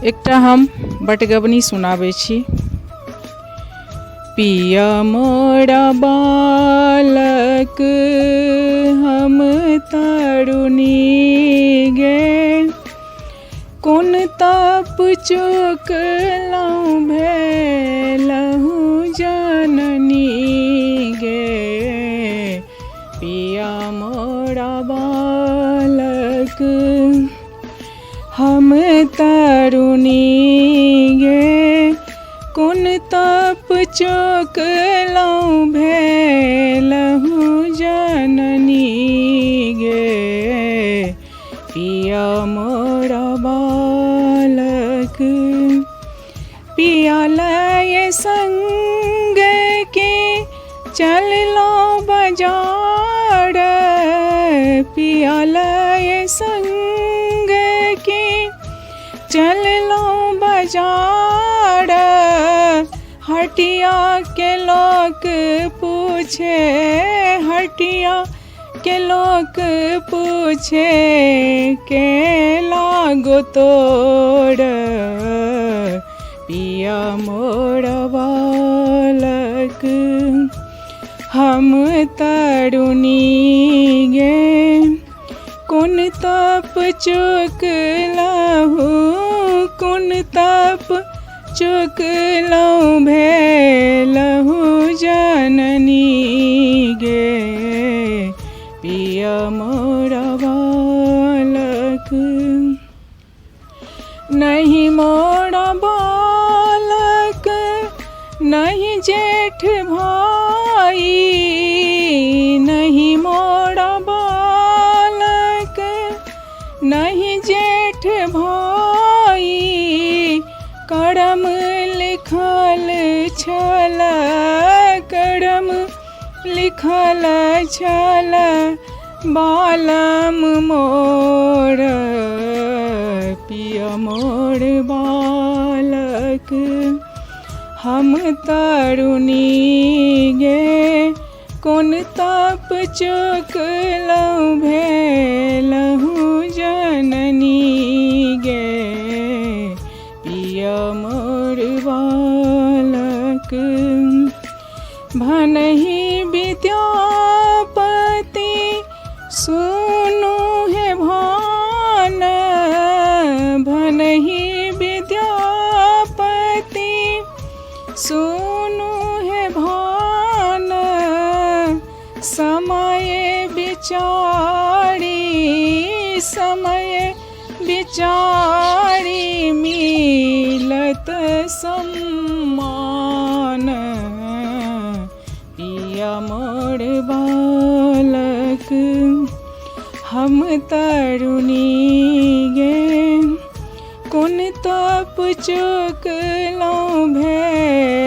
एकटा हम बटगबनी सुनाबै छी। पिया मोरा बालक हम तरुणी गे, कोन तप चुकलहुँ भेलहुँ जननी गे। पिया मोरा बालक हम तरुणी गे, कोन तप चुकलहुँ भेलहुँ जननी गे। पिया मोरा बालक पिया लय संग के चललहुँ बाजार, पिया लय संग के चललहुँ बाजार। हटिया के लोक पूछे, हटिया के लोक पूछे के लागो तोड़। पिया मोरा बालक हम तरुणी गे, कोन तप चुकलहुँ, कोन तप चुकलहुँ भेलहुँ जननी गे। पिया मोरा बालक नहीं मोरा बालक नहीं जेठ भाई, नहीं मोरा बालक नहीं जेठ भाई। करम लिखल छल, करम लिखल छल बालम मोर। पिया मोर बालक हम तरुणी गे, कोन तप चुकलहुँ भेलहुँ जननी गे। पिया मोर बालक भनहि विद्यापति सुनु हे भान, भनहि विद्यापति सुनु हे भान। समय विचारी, समय विचारी मिलत सम्मान। पिया मोर बालक हम तरुणी गे, कोन तप चुकलहुँ भेल